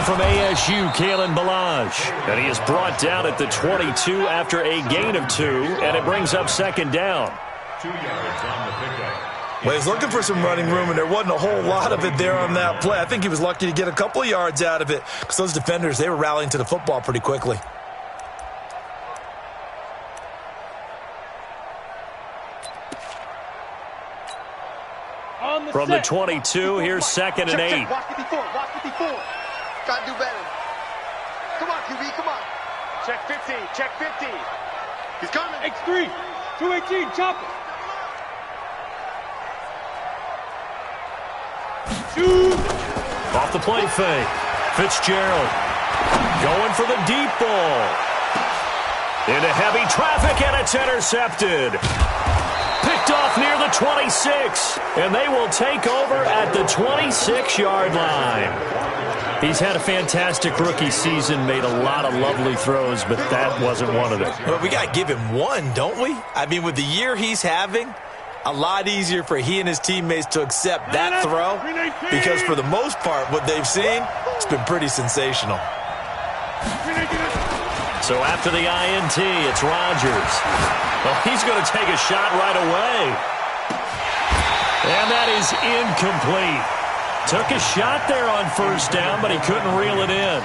from ASU, Kalen Balazs. And he is brought down at the 22 after a gain of 2, and it brings up second down. 2 yards on the pickup. Well, he was looking for some running room, and there wasn't a whole lot of it there on that play. I think he was lucky to get a couple of yards out of it because those defenders, they were rallying to the football pretty quickly. From the 22, here's second and 8. Watch it before. Gotta do better. Come on, QB, come on. Check 50, check 50. He's coming. X3, 218, chop it. Shoot. Off the play fake. Fitzgerald going for the deep ball. Into heavy traffic, and it's intercepted. Picked off near the 26, and they will take over at the 26-yard line. He's had a fantastic rookie season, made a lot of lovely throws, but that wasn't one of them. Well, we got to give him one, don't we? I mean, with the year he's having, a lot easier for he and his teammates to accept that throw because for the most part, what they've seen, it's been pretty sensational. So after the INT, it's Rodgers. Well, he's going to take a shot right away. And that is incomplete. Took a shot there on first down, but he couldn't reel it in.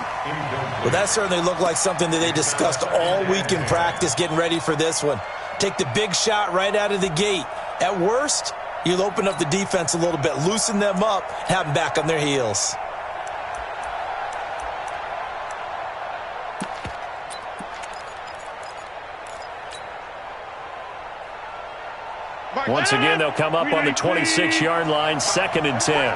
Well, that certainly looked like something that they discussed all week in practice getting ready for this one. Take the big shot right out of the gate. At worst, you'll open up the defense a little bit, loosen them up, have them back on their heels. Once again, they'll come up on the 26-yard line, second and 10.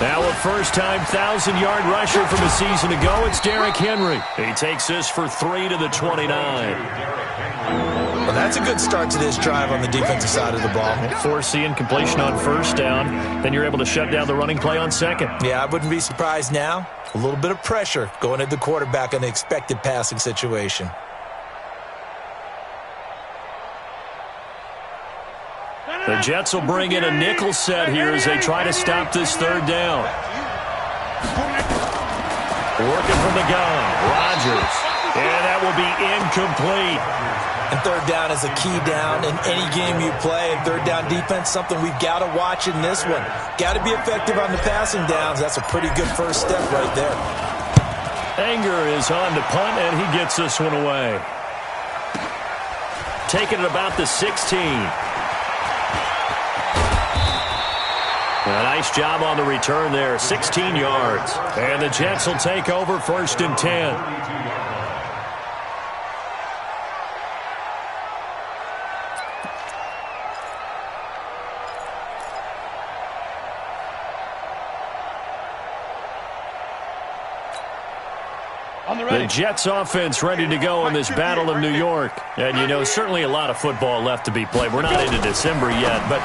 Now a first-time 1,000-yard rusher from a season ago, it's Derrick Henry. He takes this for 3 to the 29. Well, that's a good start to this drive on the defensive side of the ball. Forcing completion on first down, then you're able to shut down the running play on second. Yeah, I wouldn't be surprised now. A little bit of pressure going at the quarterback in the expected passing situation. The Jets will bring in a nickel set here as they try to stop this third down. Working from the gun, Rodgers. And that will be incomplete. And third down is a key down in any game you play. And third down defense, something we've got to watch in this one. Got to be effective on the passing downs. That's a pretty good first step right there. Anger is on to punt, and he gets this one away. Taking it about the 16. A nice job on the return there, 16 yards. And the Jets will take over first and 10. The Jets offense ready to go in this battle of New York. And, you know, certainly a lot of football left to be played. We're not into December yet, but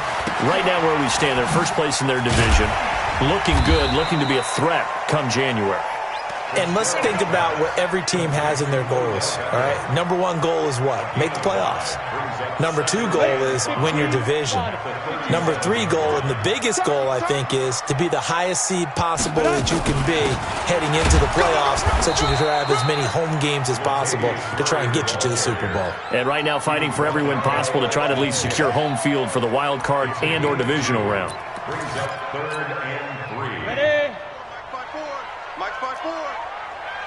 right now where we stand, they're first place in their division. Looking good, looking to be a threat come January. And let's think about what every team has in their goals, all right? Number one goal is what? Make the playoffs. Number two goal is win your division. Number three goal, and the biggest goal, I think, is to be the highest seed possible that you can be heading into the playoffs so that you can have as many home games as possible to try and get you to the Super Bowl. And right now fighting for every win possible to try to at least secure home field for the wild card and or divisional round. Brings up 3rd and 3. Ready? Mike 5-4.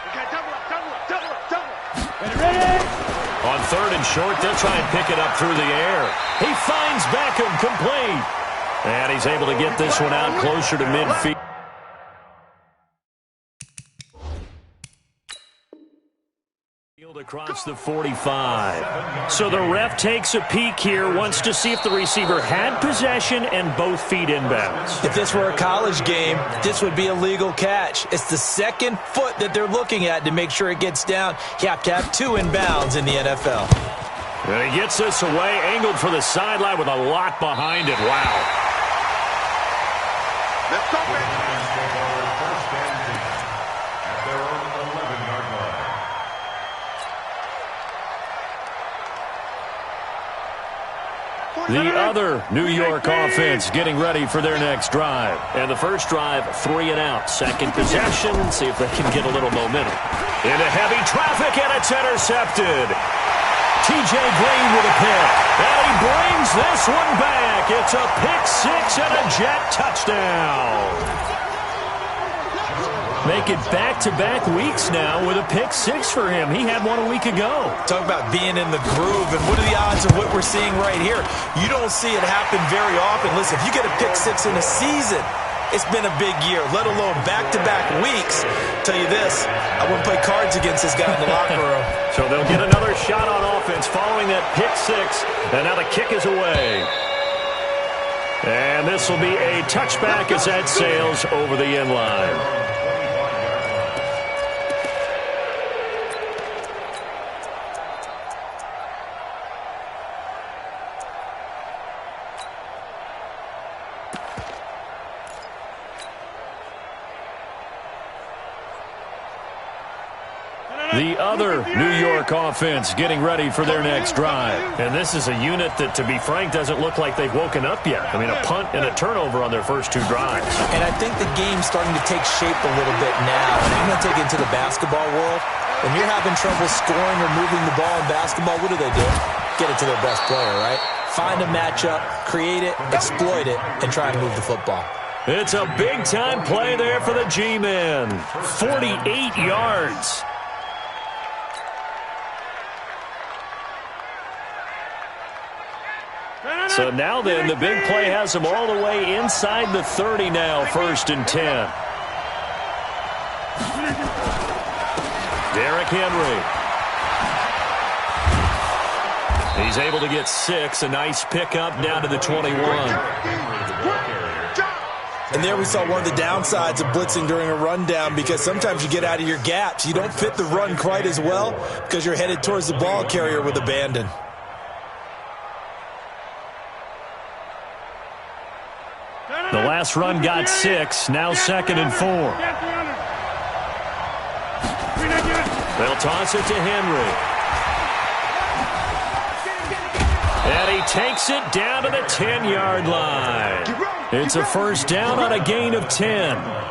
Okay, double up. Ready? On 3rd and short, they'll try and pick it up through the air. He finds Beckham complete. And he's able to get this one out closer to midfield. Across the 45. So the ref takes a peek here, wants to see if the receiver had possession and both feet inbounds. If this were a college game, this would be a legal catch. It's the second foot that they're looking at to make sure it gets down. You have to have 2 inbounds in the NFL. And he gets this away, angled for the sideline with a lot behind it. Wow. Let's go, baby. First and 10 at their own 11-yard line. The other New York offense getting ready for their next drive. And the first drive, 3 and out. Second possession, see if they can get a little momentum. Into heavy traffic, and it's intercepted. T.J. Green with a pick. And he brings this one back. It's a pick-6 and a Jet touchdown. Make it back-to-back weeks now with a pick-6 for him. He had one a week ago. Talk about being in the groove, and what are the odds of what we're seeing right here? You don't see it happen very often. Listen, if you get a pick-6 in a season, it's been a big year, let alone back-to-back weeks. Tell you this, I wouldn't play cards against this guy in the locker room. So they'll get another shot on offense following that pick-6, and now the kick is away. And this will be a touchback as that sails over the end line. The other New York offense getting ready for their next drive. And this is a unit that, to be frank, doesn't look like they've woken up yet. I mean, a punt and a turnover on their first 2 drives. And I think the game's starting to take shape a little bit now. And I'm going to take it into the basketball world. When you're having trouble scoring or moving the ball in basketball, what do? Get it to their best player, right? Find a matchup, create it, exploit it, and try and move the football. It's a big-time play there for the G-men. 48 yards. So now then, the big play has them all the way inside the 30 now, 1st and 10. Derrick Henry. He's able to get 6, a nice pickup down to the 21. And there we saw one of the downsides of blitzing during a rundown, because sometimes you get out of your gaps. You don't fit the run quite as well because you're headed towards the ball carrier with abandon. The last run got 6, now 2nd and 4. They'll toss it to Henry. And he takes it down to the 10-yard line. It's a first down on a gain of 10.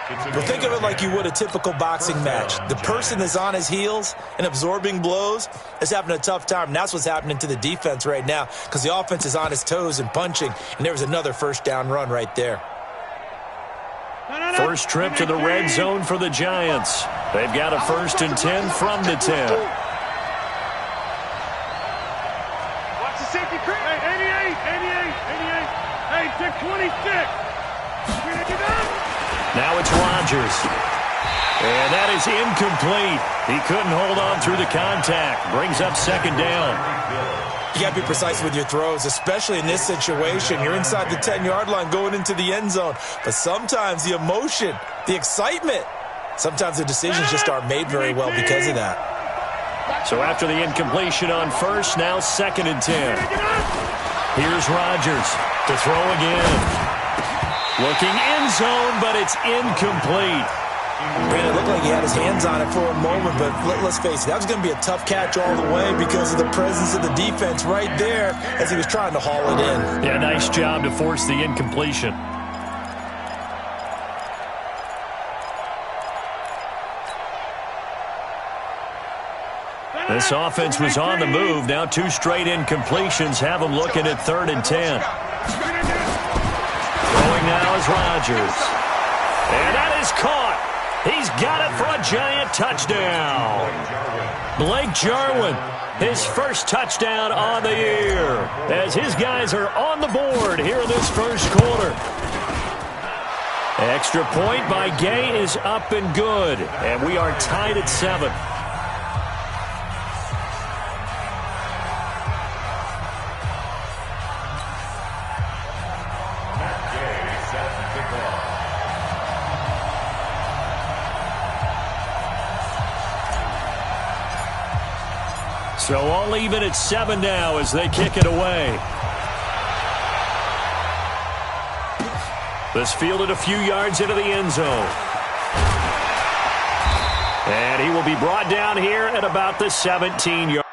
Well, think of it like you would a typical boxing match. The person that's on his heels and absorbing blows is having a tough time. And that's what's happening to the defense right now, because the offense is on his toes and punching, and there was another first down run right there. First trip to the red zone for the Giants. They've got a 1st and 10 from the 10. Watch the safety creep. Hey, 88. Hey, pick 26. Now it's Rodgers. And that is incomplete. He couldn't hold on through the contact. Brings up 2nd down. You got to be precise with your throws, especially in this situation. You're inside the 10-yard line going into the end zone. But sometimes the emotion, the excitement, sometimes the decisions just aren't made very well because of that. So after the incompletion on 1st, now 2nd and 10. Here's Rodgers to throw again. Looking end zone, but it's incomplete. Brandon, it looked like he had his hands on it for a moment, but let's face it, that was going to be a tough catch all the way because of the presence of the defense right there as he was trying to haul it in. Yeah, nice job to force the incompletion. This offense was on the move. Now 2 straight incompletions have them looking at 3rd and 10. Throwing now is Rodgers. And that is caught. He's got it for a Giant touchdown. Blake Jarwin, his first touchdown on the year, as his guys are on the board here in this first quarter. Extra point by Gay is up and good, and we are tied at 7. So all even at 7 now as they kick it away. This fielded a few yards into the end zone. And he will be brought down here at about the 17-yard line.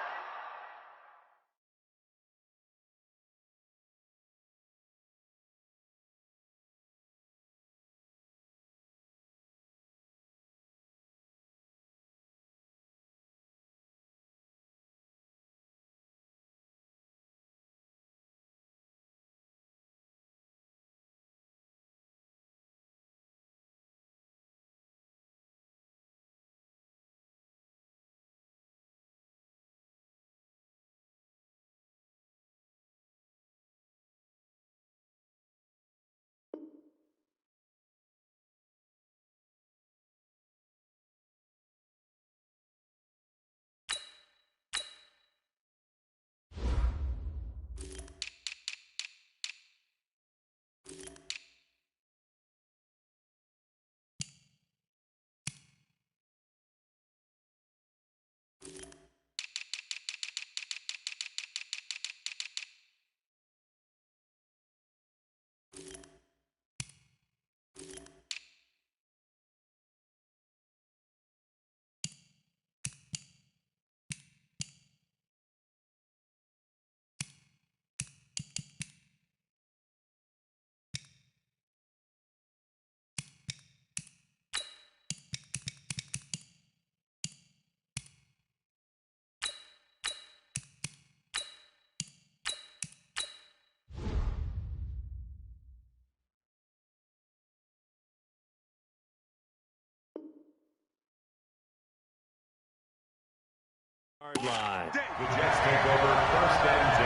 Line. The Jets take over 1st and 10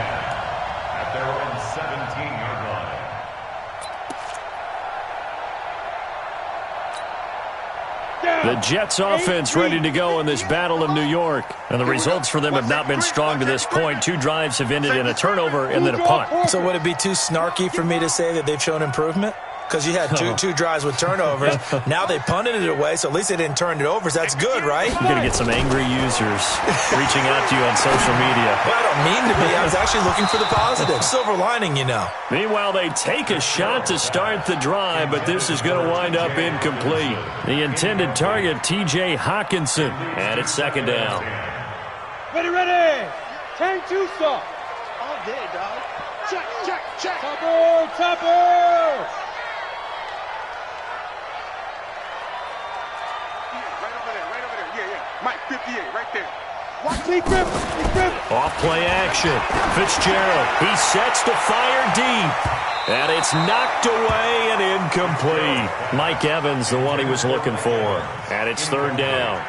at their own 17-yard line. The Jets offense ready to go in this Battle of New York. And the results for them have not been strong to this point. 2 drives have ended in a turnover and then a punt. So would it be too snarky for me to say that they've shown improvement? Because you had two drives with turnovers. Now they punted it away, so at least they didn't turn it over. So that's good, right? You're going to get some angry users reaching out to you on social media. Well, I don't mean to be. I was actually looking for the positive. Silver lining, you know. Meanwhile, they take a shot to start the drive, but this is going to wind up incomplete. The intended target, T.J. Hawkinson, and it's 2nd down. Ready, ready. 10-2 stop. All day, dog. Check, check, check. Topper, topper. Right over there. Yeah. Mike, 58, right there. Watch me, grip. Off play action. Fitzgerald, he sets to fire deep. And it's knocked away and incomplete. Mike Evans, the one he was looking for. And it's 3rd down.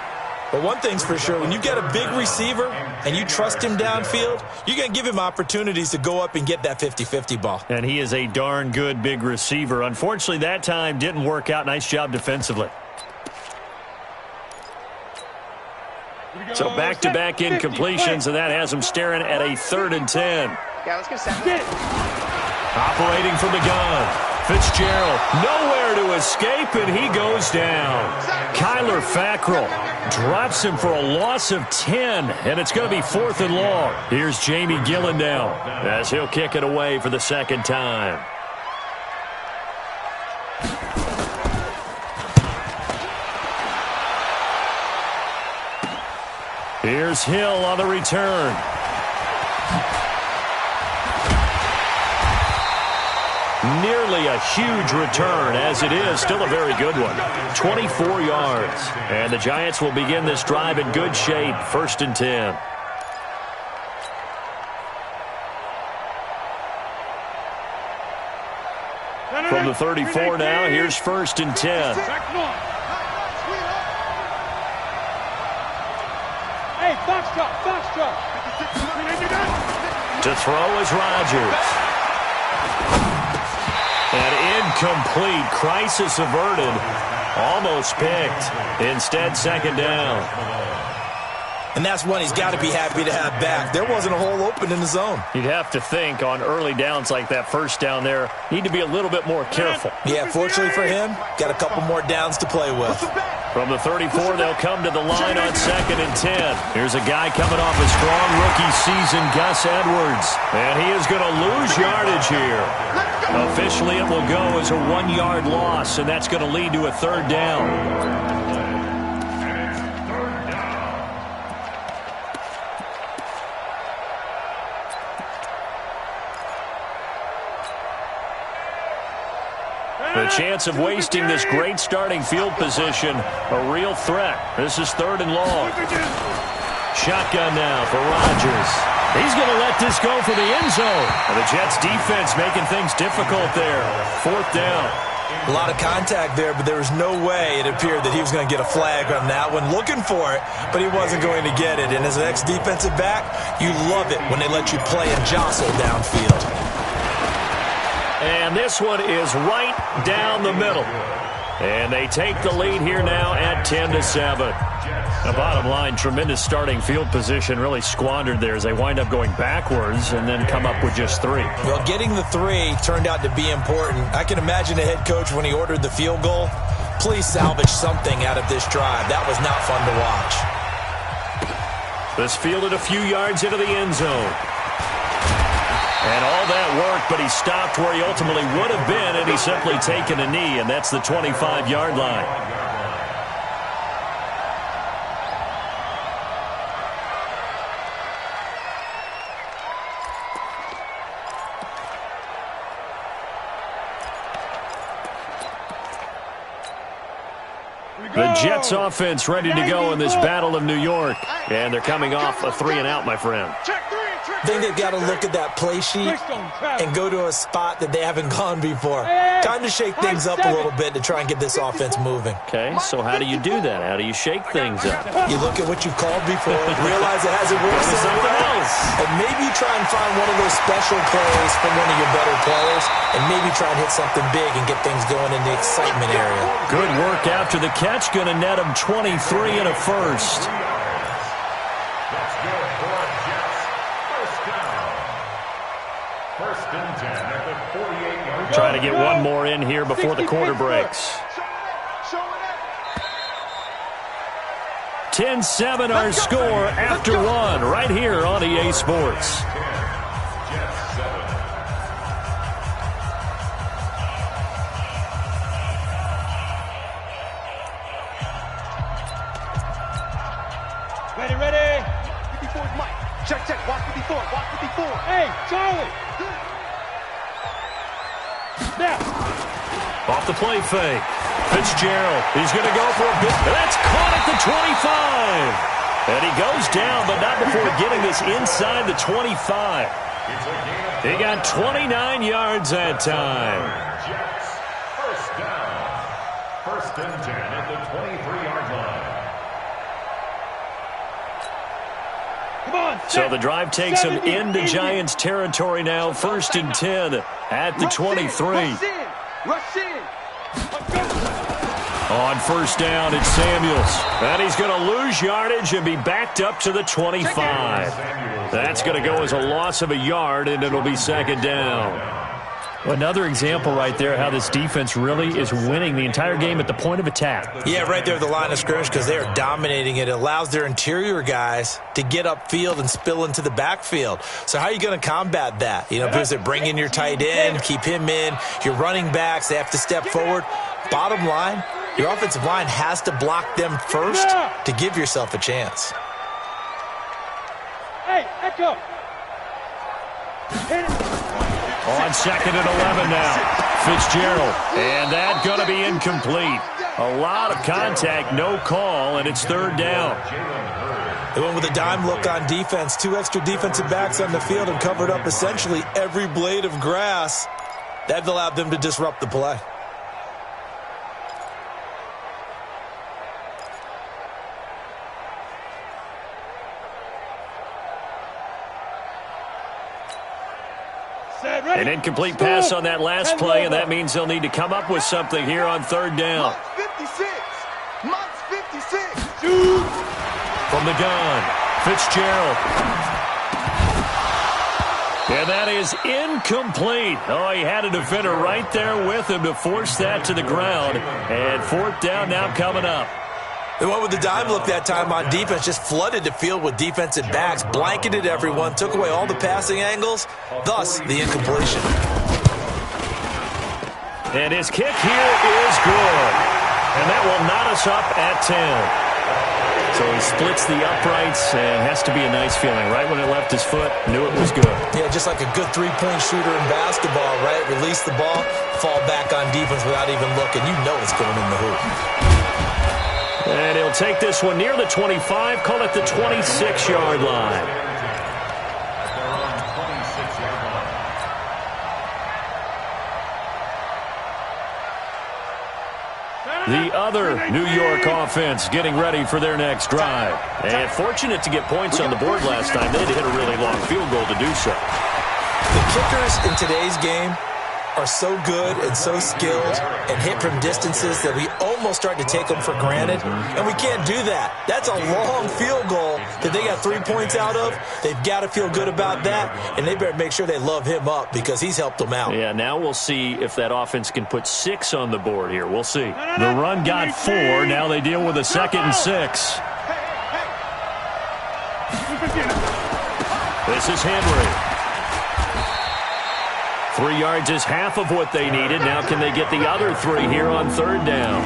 But one thing's for sure, when you get a big receiver and you trust him downfield, you're going to give him opportunities to go up and get that 50-50 ball. And he is a darn good big receiver. Unfortunately, that time didn't work out. Nice job defensively. So back-to-back incompletions, and that has him staring at a 3rd and 10. Yeah, let's get set. Operating from the gun. Fitzgerald, nowhere to escape, and he goes down. Kyler Fackrell drops him for a loss of 10, and it's going to be 4th and long. Here's Jamie Gillendow as he'll kick it away for the 2nd time. Here's Hill on the return. Nearly a huge return, as it is still a very good one. 24 yards. And the Giants will begin this drive in good shape. 1st and 10. From the 34 now, here's 1st and 10. Hey, box drop. To throw is Rodgers. And incomplete. Crisis averted. Almost picked. Instead, 2nd down. And that's one he's got to be happy to have back. There wasn't a hole open in the zone. You'd have to think on early downs like that 1st down there, need to be a little bit more careful. Yeah, fortunately for him, got a couple more downs to play with. From the 34, they'll come to the line on 2nd and 10. Here's a guy coming off a strong rookie season, Gus Edwards. And he is going to lose yardage here. Officially, it will go as a 1-yard loss, and that's going to lead to a 3rd down. The chance of wasting this great starting field position, a real threat. This is 3rd and long. Shotgun now for Rodgers. He's going to let this go for the end zone. And the Jets defense making things difficult there. 4th down. A lot of contact there, but there was no way it appeared that he was going to get a flag on that one. Looking for it, but he wasn't going to get it. And as an ex-defensive back, you love it when they let you play and jostle downfield. And this one is right down the middle. And they take the lead here now at 10-7. The bottom line, tremendous starting field position, really squandered there as they wind up going backwards and then come up with just 3. Well, getting the 3 turned out to be important. I can imagine the head coach when he ordered the field goal. Please salvage something out of this drive. That was not fun to watch. This fielded a few yards into the end zone. And all that worked, but he stopped where he ultimately would have been, and he's simply taken a knee, and that's the 25-yard line. The Jets offense ready to go in this Battle of New York. And they're coming off a 3-and-out, my friend. Check 3. I think they've got to look at that play sheet and go to a spot that they haven't gone before. Time to shake things up a little bit to try and get this offense moving. Okay, so how do you do that? How do you shake things up? You look at what you've called before, realize it hasn't worked so something well, else. and maybe try and find one of those special plays from one of your better players, and maybe try and hit something big and get things going in the excitement area. Good work after the catch. Going to net him 23 and a first. That's good for our Jets. First down. First and 10 at the 48-yard line. Trying to get one more in here before the quarter breaks. 10-7 our score after one right here on EA Sports. Jets 7. Ready. 54 is Mike. Check. Watch 54. Hey, Charlie. Now. Off the play fake. Fitzgerald, he's going to go for a big. That's caught at the 25. And he goes down, but not before getting this inside the 25. He got 29 yards that time. Jets. First down. First and 10 at the 23-yard line. Come on. So the drive takes him into Giants territory now. First and 10 at the 23. Rush in. On first down, it's Samuels. And he's going to lose yardage and be backed up to the 25. That's going to go as a loss of a yard, and it'll be second down. Another example right there how this defense really is winning the entire game at the point of attack. Yeah, right there at the line of scrimmage because they are dominating it. It allows their interior guys to get upfield and spill into the backfield. So how are you going to combat that? You know, because they're bringing your tight end, keep him in. Your running backs, they have to step forward. Bottom line, your offensive line has to block them first to give yourself a chance. Hey, echo. Hit it. On second and 11 now. Fitzgerald. And that going to be incomplete. A lot of contact, no call, and it's third down. They went with a dime look on defense. 2 extra defensive backs on the field and covered up essentially every blade of grass. That allowed them to disrupt the play. An incomplete pass on that last play, and that means they'll need to come up with something here on third down. Mike's 56. From the gun, Fitzgerald. And that is incomplete. Oh, he had a defender right there with him to force that to the ground. And fourth down now coming up. They went with the dime look that time on defense, just flooded the field with defensive backs, blanketed everyone, took away all the passing angles, thus the incompletion. And his kick here is good. And that will knot us up at 10. So he splits the uprights and has to be a nice feeling. Right when it left his foot, knew it was good. Yeah, just like a good three-point shooter in basketball, right? Release the ball, fall back on defense without even looking. You know it's going in the hoop. And he'll take this one near the 25, call it the 26-yard line. The other New York offense getting ready for their next drive. And fortunate to get points on the board last time. They had to hit a really long field goal to do so. The kickers in today's game are so good and so skilled and hit from distances that we almost start to take them for granted, and we can't do that. That's a long field goal that they got 3 points out of. They've got to feel good about that, and they better make sure they love him up because he's helped them out. Yeah, now we'll see if that offense can put 6 on the board here. We'll see. The run got 4. Now they deal with a 2nd and 6. This is Henry. 3 yards is half of what they needed. Now can they get the other 3 here on third down?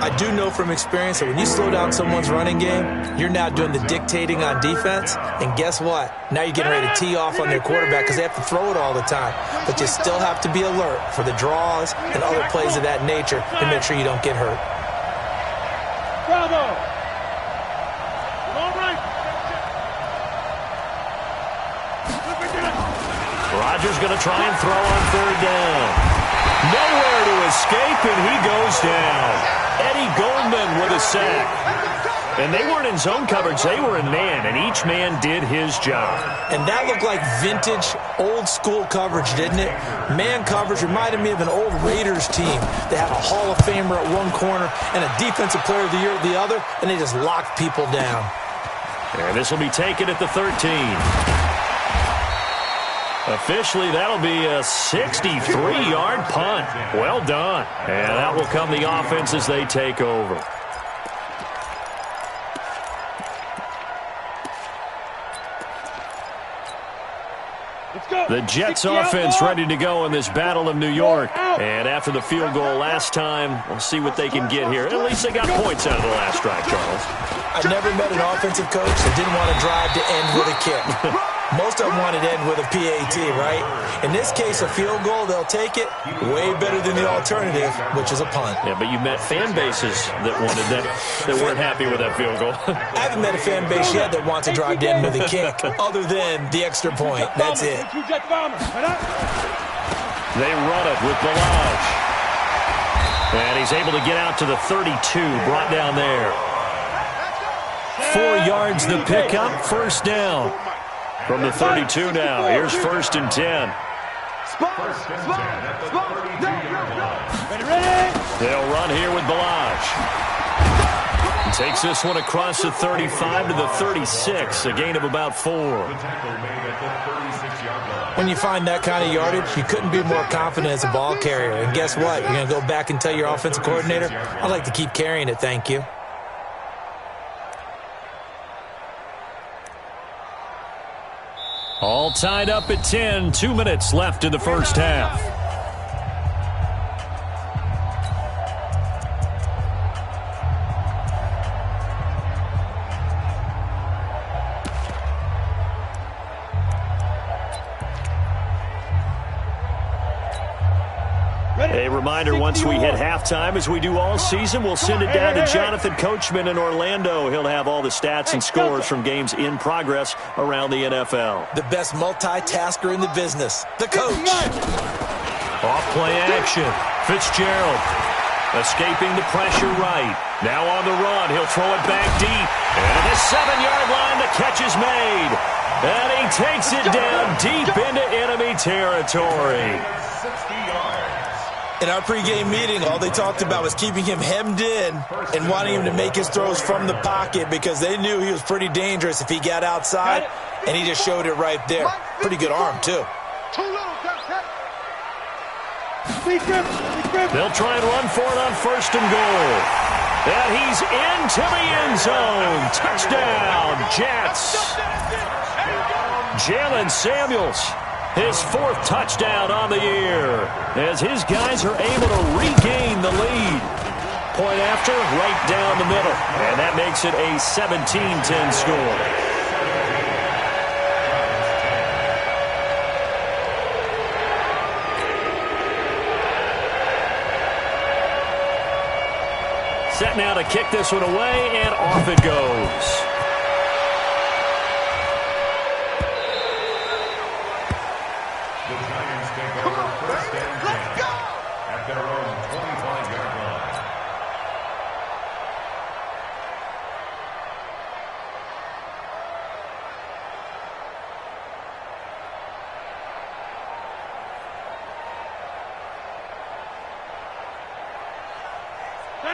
I do know from experience that when you slow down someone's running game, you're now doing the dictating on defense. And guess what? Now you're getting ready to tee off on their quarterback because they have to throw it all the time. But you still have to be alert for the draws and other plays of that nature to make sure you don't get hurt. Bravo. All right. Rodgers going to try and throw on third down. Nowhere to escape, and he goes down. Eddie Goldman with a sack. And they weren't in zone coverage. They were in man, and each man did his job. And that looked like vintage, old-school coverage, didn't it? Man coverage reminded me of an old Raiders team. They had a Hall of Famer at one corner and a Defensive Player of the Year at the other, and they just locked people down. And this will be taken at the 13. Officially, that'll be a 63-yard punt. Well done. And that will come the offense as they take over. The Jets offense ready to go in this Battle of New York. And after the field goal last time, we'll see what they can get here. At least they got points out of the last drive, Charles. I never met an offensive coach that didn't want to drive to end with a kick. Most of them wanted to end with a PAT, right? In this case, a field goal, they'll take it. Way better than the alternative, which is a punt. Yeah, but you met fan bases that wanted that weren't happy with that field goal. I haven't met a fan base yet that wants to drive to end with a kick, other than the extra point. That's it. They run it with Balaj. And he's able to get out to the 32, brought down there. 4 yards the pickup, first down. From the 32 now, here's 1st and 10. They'll run here with Balaj. He takes this one across the 35 to the 36, a gain of about 4. When you find that kind of yardage, you couldn't be more confident as a ball carrier. And guess what? You're going to go back and tell your offensive coordinator, I'd like to keep carrying it, thank you. All tied up at 10, 2 minutes left in the first half. A reminder, once we hit halftime, as we do all season, we'll send it down to Jonathan Coachman in Orlando. He'll have all the stats and scores from games in progress around the NFL. The best multitasker in the business, the coach. Off-play action. Fitzgerald escaping the pressure right. Now on the run. He'll throw it back deep. And at the 7-yard line, the catch is made. And he takes it down deep into enemy territory. 60 yards. In our pregame meeting, all they talked about was keeping him hemmed in and wanting him to make his throws from the pocket because they knew he was pretty dangerous if he got outside, and he just showed it right there. Pretty good arm, too. They'll try and run for it on 1st and goal. And he's into the end zone. Touchdown, Jets. Jalen Samuels. His 4th touchdown on the year as his guys are able to regain the lead. Point after, right down the middle. And that makes it a 17-10 score. Set now to kick this one away, and off it goes.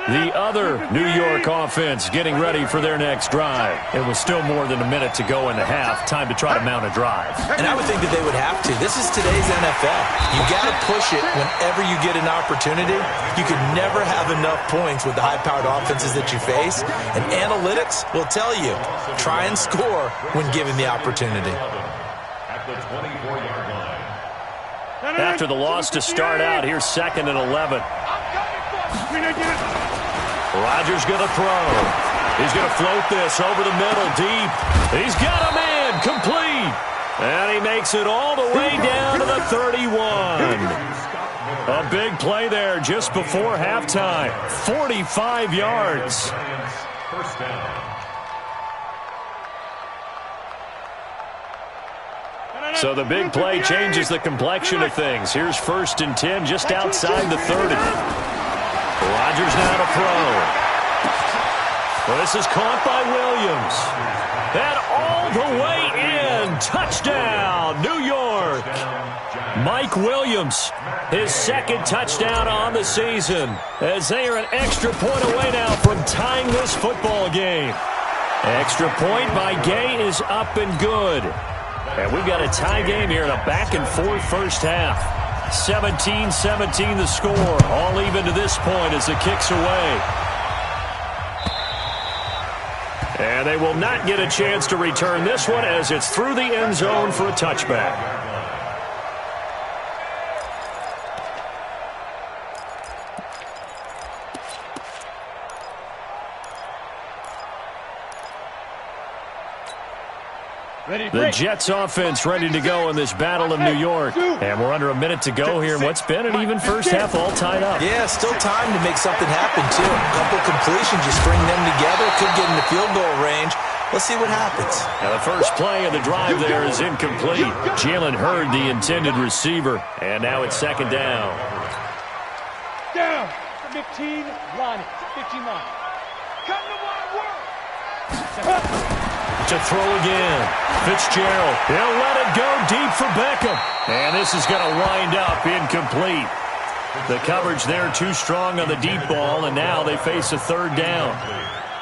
The other New York offense getting ready for their next drive. It was still more than a minute to go in the half. Time to try to mount a drive. And I would think that they would have to. This is today's NFL. You got to push it whenever you get an opportunity. You can never have enough points with the high-powered offenses that you face. And analytics will tell you, try and score when given the opportunity. At the 24-yard line. After the loss to start out, here's 2nd and 11. Rodgers going to throw. He's going to float this over the middle deep. He's got a man complete. And he makes it all the way down to the 31. A big play there just before halftime. 45 yards. First down. So the big play changes the complexion of things. Here's 1st and 10 just outside the 30. Rodgers now to throw. Well, this is caught by Williams. And all the way in. Touchdown, New York. Mike Williams, his 2nd touchdown on the season, as they are an extra point away now from tying this football game. Extra point by Gay is up and good. And we've got a tie game here in a back-and-forth first half. 17-17 the score, all even to this point as the kick's away. And they will not get a chance to return this one as it's through the end zone for a touchback. The Jets offense ready to go in this battle of New York. And we're under a minute to go here in what's been an even first half, all tied up. Yeah, still time to make something happen, too. A couple completions, you string them together, could get in the field goal range. Let's see what happens. Now the first play of the drive there is incomplete. Jalen Hurd, the intended receiver. And now it's 2nd down. Down. 15 line. 15 line. Come to my work. To throw again. Fitzgerald. He'll let it go deep for Beckham. And this is going to wind up incomplete. The coverage there too strong on the deep ball, and now they face a 3rd down.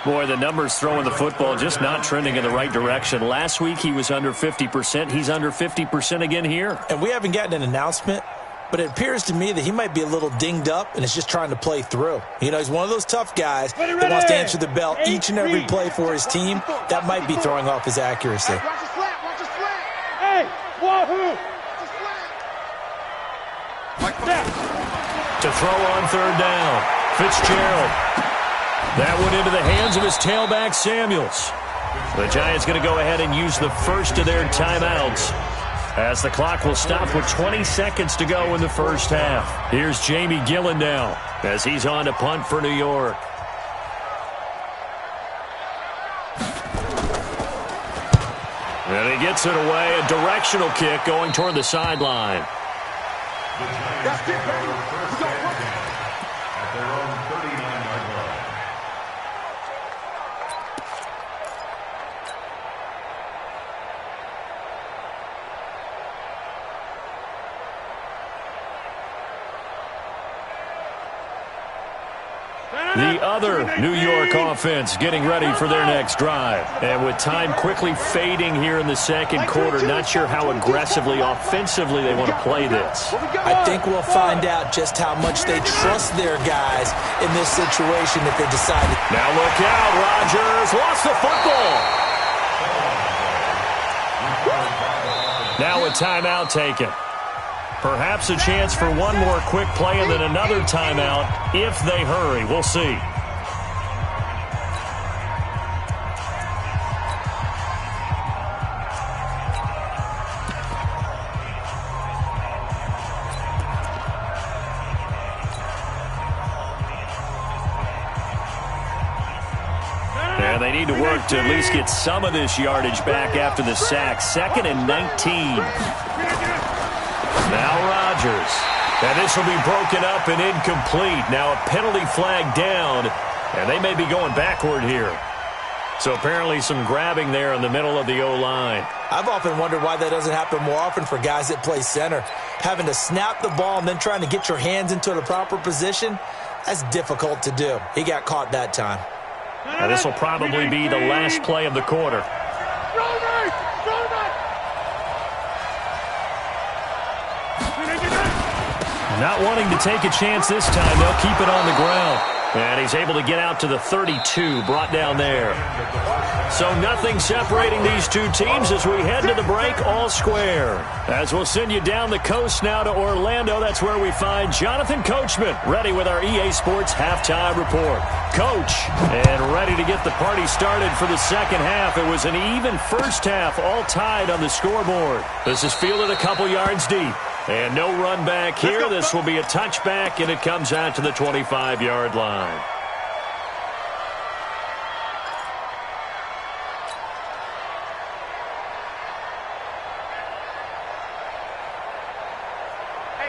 Boy, the numbers throwing the football just not trending in the right direction. Last week he was under 50%. He's under 50% again here. And we haven't gotten an announcement, but it appears to me that he might be a little dinged up and is just trying to play through. You know, he's one of those tough guys that wants to answer the bell each and every play for his team. That might be throwing off his accuracy. Watch the slant. Watch the slant. Hey, wahoo! Watch the slant. To throw on 3rd down. Fitzgerald. That went into the hands of his tailback, Samuels. The Giants going to go ahead and use the first of their timeouts, as the clock will stop with 20 seconds to go in the first half. Here's Jamie Gillen now as he's on to punt for New York. And he gets it away, a directional kick going toward the sideline. That's it, baby. We got one. At their own 39-yard line. The other New York offense getting ready for their next drive. And with time quickly fading here in the 2nd quarter, not sure how aggressively, offensively they want to play this. I think we'll find out just how much they trust their guys in this situation if they decide to. Now look out, Rodgers lost the football. Now a timeout taken. Perhaps a chance for one more quick play and then another timeout if they hurry. We'll see. And they need to work to at least get some of this yardage back after the sack. 2nd and 19. Now Rodgers. And this will be broken up and incomplete. Now a penalty flag down, and they may be going backward here. So apparently some grabbing there in the middle of the O-line. I've often wondered why that doesn't happen more often for guys that play center. Having to snap the ball and then trying to get your hands into the proper position, that's difficult to do. He got caught that time. Now this will probably be the last play of the quarter. Not wanting to take a chance this time, they'll keep it on the ground. And he's able to get out to the 32, brought down there. So nothing separating these two teams as we head to the break, all square. As we'll send you down the coast now to Orlando, that's where we find Jonathan Coachman, ready with our EA Sports Halftime Report. Coach, and ready to get the party started for the second half. It was an even first half, all tied on the scoreboard. This is fielded a couple yards deep. And no run back here. This will be a touchback, and it comes out to the 25-yard line.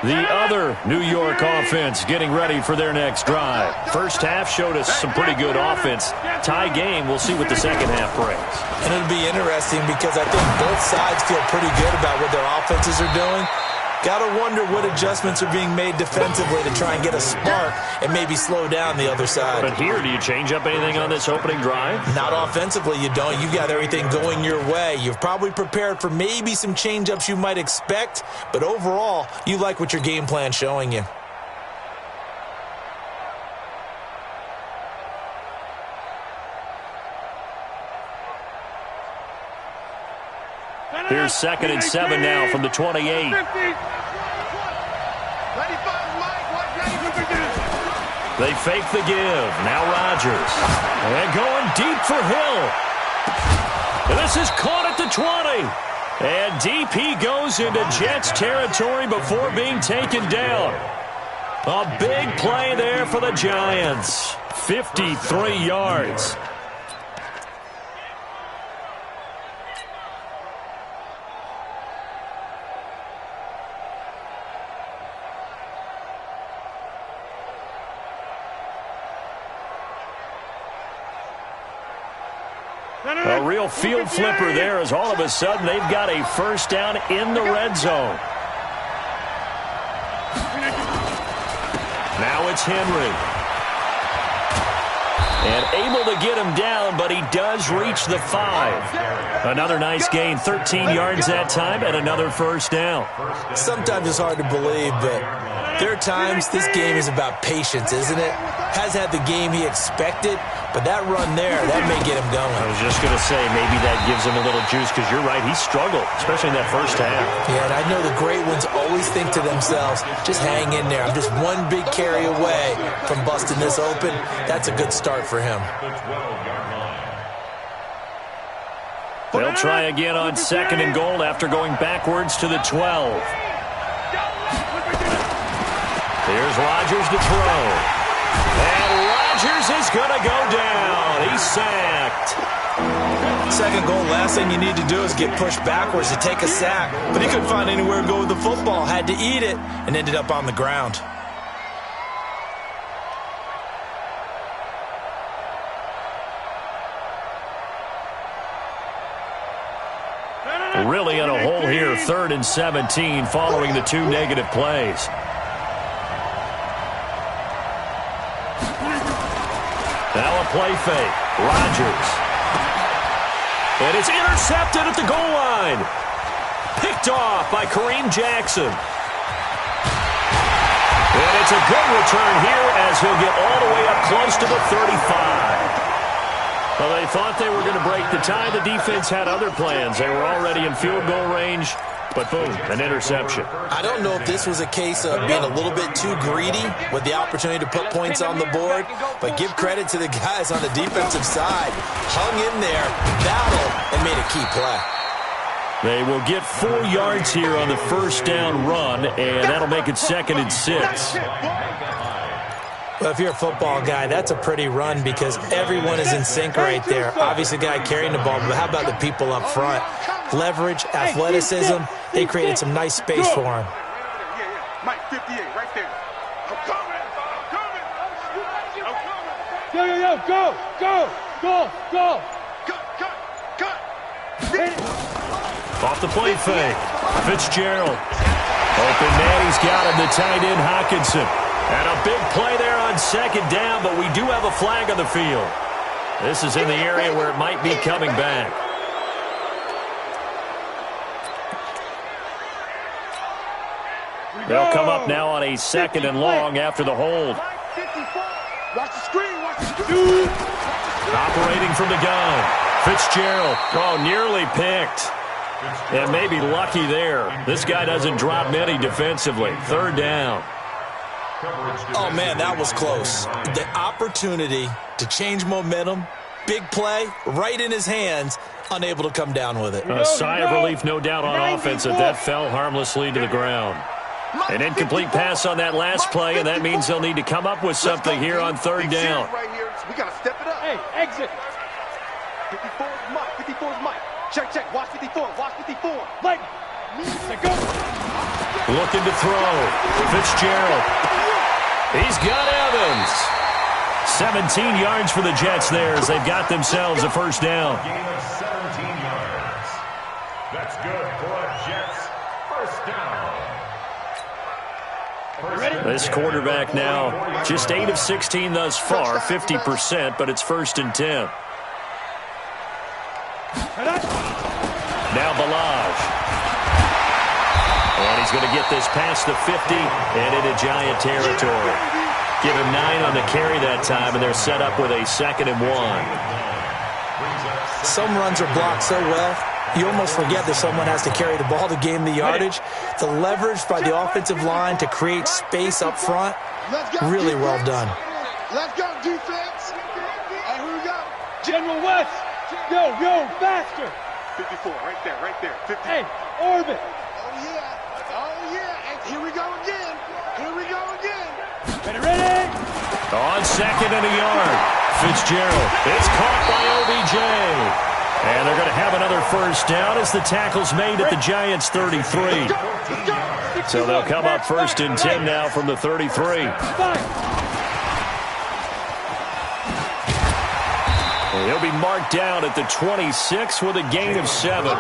The other New York offense getting ready for their next drive. First half showed us some pretty good offense. Tie game, we'll see what the second half brings. And it'll be interesting because I think both sides feel pretty good about what their offenses are doing. Got to wonder what adjustments are being made defensively to try and get a spark and maybe slow down the other side. But here, do you change up anything on this opening drive? Not offensively, you don't. You've got everything going your way. You've probably prepared for maybe some change-ups you might expect, but overall, you like what your game plan's showing you. Here's 2nd and 7 now from the 28. They fake the give. Now Rodgers. And going deep for Hill. And this is caught at the 20. And deep he goes into Jets territory before being taken down. A big play there for the Giants. 53 yards. A real field flipper there as all of a sudden they've got a first down in the red zone. Now it's Henry. And able to get him down, but he does reach the 5. Another nice gain, 13 yards that time, and another first down. Sometimes it's hard to believe, but there are times this game is about patience, isn't it? Has had the game he expected, but that run there, that may get him going. I was just going to say, maybe that gives him a little juice, because you're right, he struggled, especially in that first half. Yeah, and I know the great ones always think to themselves, just hang in there. I'm just one big carry away from busting this open. That's a good start for him. They'll try again on 2nd and goal after going backwards to the 12. Here's Rodgers to throw. And Rodgers is going to go down. He's sacked. 2nd goal, last thing you need to do is get pushed backwards to take a sack. But he couldn't find anywhere to go with the football. Had to eat it and ended up on the ground. Really in a hole here, 3rd and 17 following the 2 negative plays. Now a play fake. Rodgers. And it's intercepted at the goal line. Picked off by Kareem Jackson. And it's a good return here as he'll get all the way up close to the 35. Well, they thought they were going to break the tie. The defense had other plans. They were already in field goal range, but boom, an interception. I don't know if this was a case of being a little bit too greedy with the opportunity to put points on the board, but give credit to the guys on the defensive side. Hung in there, battled, and made a key play. They will get 4 yards here on the first down run, and that'll make it 2nd and 6. Well, if you're a football guy, that's a pretty run because everyone is in sync right there. Obviously, the guy carrying the ball, but how about the people up front? Leverage, athleticism, they created some nice space for him. Mike, 58, right there. I'm coming. Go. Cut. Off the play fake. Fitzgerald. Open man, he's got him. The tight end, Hockenson. And a big play there on 2nd down, but we do have a flag on the field. This is in the area where it might be coming back. They'll come up now on a 2nd and long after the hold. Watch the screen. Operating from the gun. Fitzgerald. Oh, nearly picked. And maybe lucky there. This guy doesn't drop many defensively. 3rd down. Oh, man, that was close. The opportunity to change momentum, big play, right in his hands, unable to come down with it. A sigh of relief, no doubt, on offense that that fell harmlessly to the ground. An incomplete pass on that last play, and that means they'll need to come up with something here on 3rd down. We got to step it up. Hey, exit. 54 is Mike. 54 is Mike. Check. Watch 54. Watch 54. Mike. Looking to throw. Fitzgerald. He's got Evans. 17 yards for the Jets there as they've got themselves a first down. Gain of 17 yards. That's good for a Jets first down. This quarterback now just 8 of 16 thus far, 50%, but it's 1st and 10. Now Balaj. And he's going to get this past the 50 and into Giant territory. Give him 9 on the carry that time, and they're set up with a 2nd and 1. Some runs are blocked so well, you almost forget that someone has to carry the ball to gain the yardage. The leverage by the offensive line to create space up front, really well done. Let's go, defense. Hey, here we go. General West. Go, faster. 54, right there. 50. Hey, orbit. Oh, yeah. And here we go again. Ready? On 2nd and a yard. Fitzgerald. It's caught by OBJ. And they're going to have another first down as the tackle's made at the Giants' 33. So they'll come up 1st and 10 now from the 33. He'll be marked down at the 26 with a gain of 7.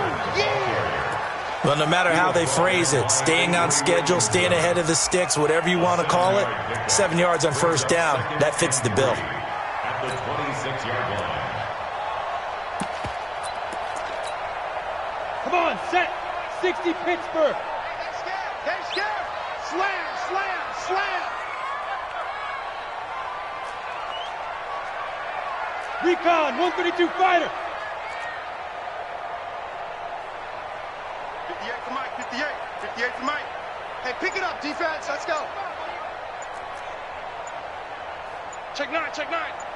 Well, no matter how they phrase it, staying on schedule, staying ahead of the sticks, whatever you want to call it, 7 yards on first down, that fits the bill. At the 26-yard line. Come on, set. 60 Pittsburgh. Hey, scared. Slam. Recon, 132 fighter. 58 to Mike, 58 to Mike. Hey, pick it up, defense. Let's go. Check 9.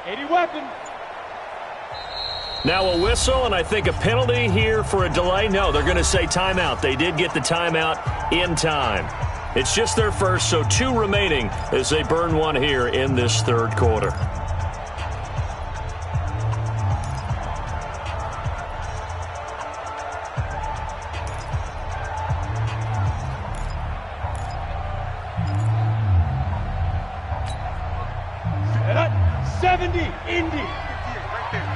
80 weapon. Now a whistle, and I think a penalty here for a delay. No, they're going to say timeout. They did get the timeout in time. It's just their first, so 2 remaining as they burn one here in this 3rd quarter. Indy. Right there.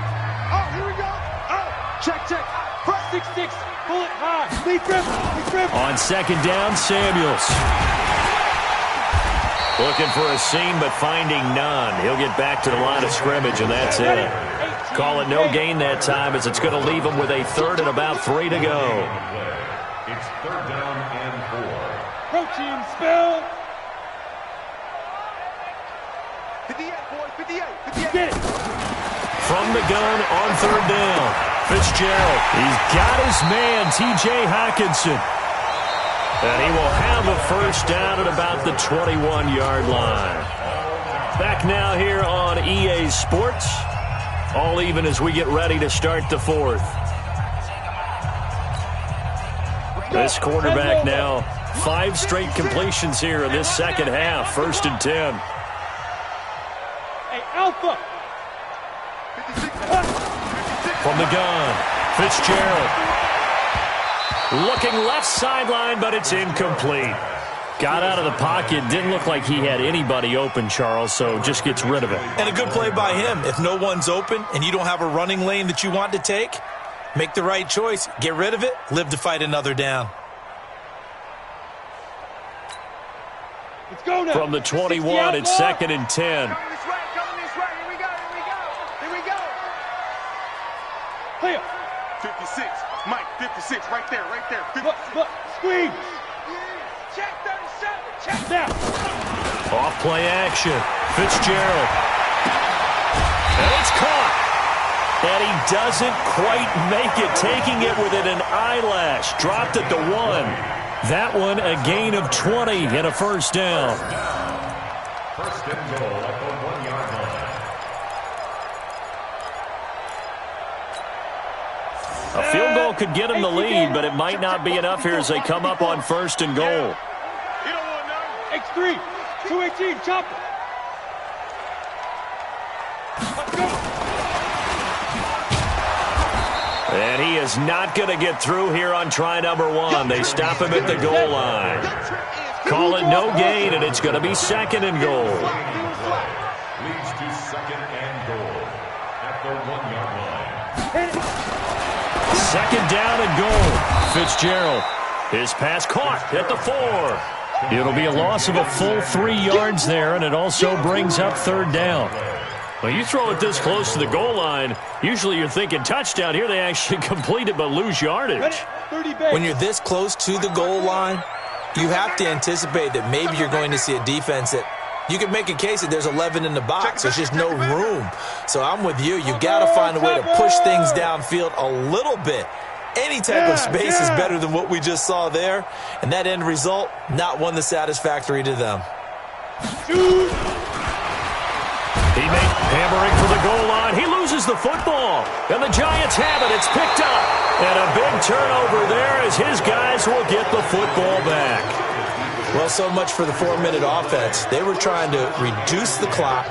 Oh, here we go. Oh, check. 6-6, bullet high. Lee Griffin. On 2nd down, Samuels. Looking for a seam, but finding none. He'll get back to the line of scrimmage, and that's it. Call it no gain that time, as it's going to leave him with a 3rd and about 3 to go. It's 3rd down and 4. Protein spill. 58, boys. 58. Get it. From the gun on 3rd down, Fitzgerald. He's got his man, T.J. Hockenson. And he will have a first down at about the 21-yard line. Back now here on EA Sports. All even as we get ready to start the 4th. This quarterback now, 5 straight completions here in this 2nd half. 1st and 10. Hey, Alpha. From the gun, Fitzgerald. Looking left sideline, but it's incomplete. Got out of the pocket. Didn't look like he had anybody open, Charles, so just gets rid of it. And a good play by him. If no one's open and you don't have a running lane that you want to take, make the right choice. Get rid of it. Live to fight another down. Let's go now. From the 21, it's 2nd and 10. Coming this way. Here we go. Clear. 56. Mike, 56. Right there. 56. Look. Squeeze. Check 37. Check. Now. Off play action. Fitzgerald. And it's caught. And he doesn't quite make it, taking it within an eyelash. Dropped at the 1. That one a gain of 20 and a first down. First and goal at the 1-yard line. A field goal could get him the lead, but it might not be enough here as they come up on 1st and goal. You don't want none. X3. 218. Chopper. And he is not going to get through here on try number 1. They stop him at the goal line. Call it no gain, and it's going to be second and goal. Leads to second and goal at the 1-yard line. Second down and goal. Fitzgerald. His pass caught at the 4. It'll be a loss of a full 3 yards there, and it also brings up third down. Well, you throw it this close to the goal line, usually you're thinking touchdown. Here they actually complete it but lose yardage. When you're this close to the goal line, you have to anticipate that maybe you're going to see a defense that you can make a case that there's 11 in the box. There's just no room. So I'm with you. You got to find a way to push things downfield a little bit. Any type of space is better than what we just saw there. And that end result, not one that's satisfactory to them. Teammate hammering for the goal line. He loses the football. And the Giants have it. It's picked up. And a big turnover there as his guys will get the football back. Well, so much for the 4-minute offense. They were trying to reduce the clock,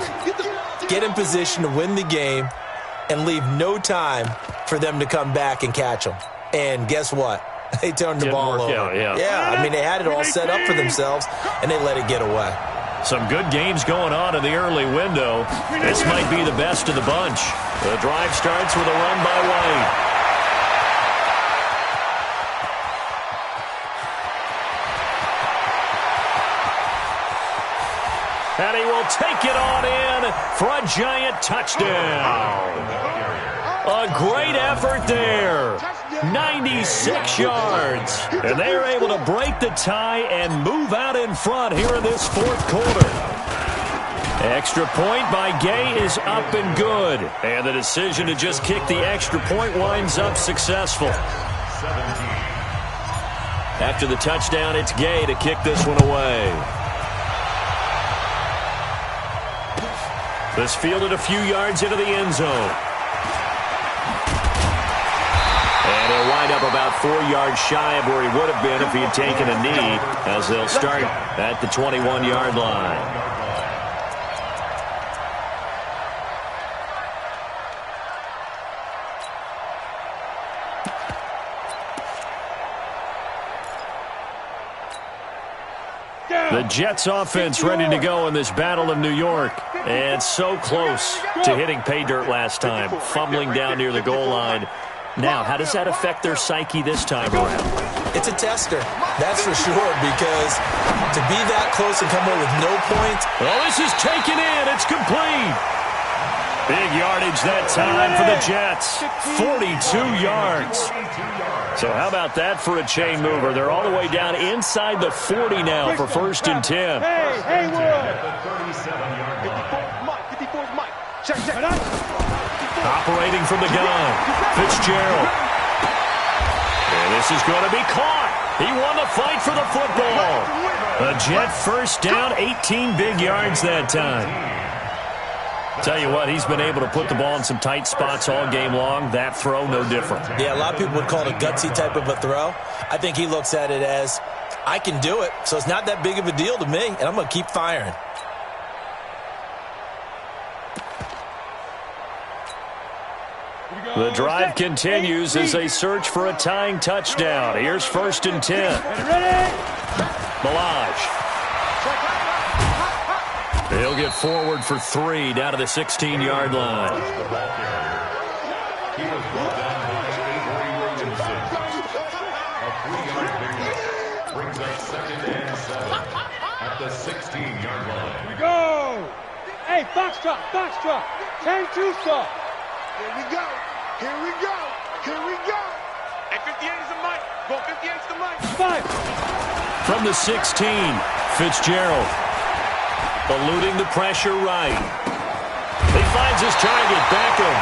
get in position to win the game, and leave no time for them to come back and catch them. And guess what? They turned the ball over. Yeah, I mean, they had it all set up for themselves, and they let it get away. Some good games going on in the early window. This might be the best of the bunch. The drive starts with a run by White. And he will take it on in for a Giant touchdown. A great effort there. 96 yards. And they are able to break the tie and move out in front here in this fourth quarter. Extra point by Gay is up and good. And the decision to just kick the extra point winds up successful. After the touchdown, it's Gay to kick this one away. This fielded a few yards into the end zone. And he'll wind up about 4 yards shy of where he would have been if he had taken a knee, as they'll start at the 21-yard line. The Jets offense ready to go in this Battle of New York. And so close to hitting pay dirt last time, fumbling down near the goal line. Now, how does that affect their psyche this time around? It's a tester, that's for sure, because to be that close and come away with no points. Well, this is taken in. It's complete. Big yardage that time for the Jets. 42 yards. So how about that for a chain mover? They're all the way down inside the 40 now for 1st and 10. Hey, Wood. 54's Mike. Check. Operating from the gun, Fitzgerald. And this is going to be caught. He won the fight for the football. A Jet first down, 18 big yards that time. Tell you what, he's been able to put the ball in some tight spots all game long. That throw, no different. Yeah, a lot of people would call it a gutsy type of a throw. I think he looks at it as, I can do it, so it's not that big of a deal to me, and I'm going to keep firing. The drive continues as they search for a tying touchdown. Here's 1st and 10. Milage. He'll get forward for 3 down to the 16-yard line. He was brought down by Avery Williamson. A 3-yard pickup brings up 2nd and 7 at the 16-yard line. Here we go. Hey, box truck. 10-2 stop. Here we go. And 58 is the mic. Go 58 is the mic. 5. From the 16, Fitzgerald. Eluding the pressure right. He finds his target, Beckham.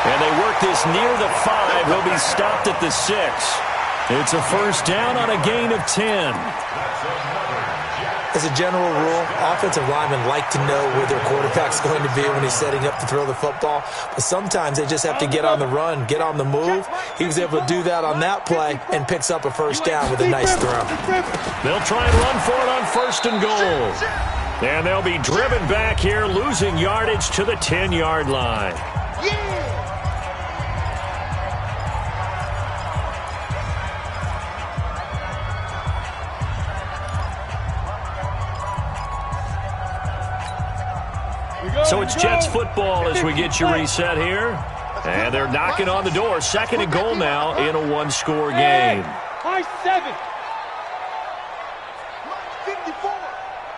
And they work this near the 5. He'll be stopped at the 6. It's a first down on a gain of 10. As a general rule, offensive linemen like to know where their quarterback's going to be when he's setting up to throw the football. But sometimes they just have to get on the run, get on the move. He was able to do that on that play and picks up a first down with a nice throw. They'll try and run for it on 1st and goal. And they'll be driven back here, losing yardage to the 10-yard line. So it's Jets football as we get you reset here. And they're knocking on the door. 2nd and goal now in a one-score game. High 7. Mike 54.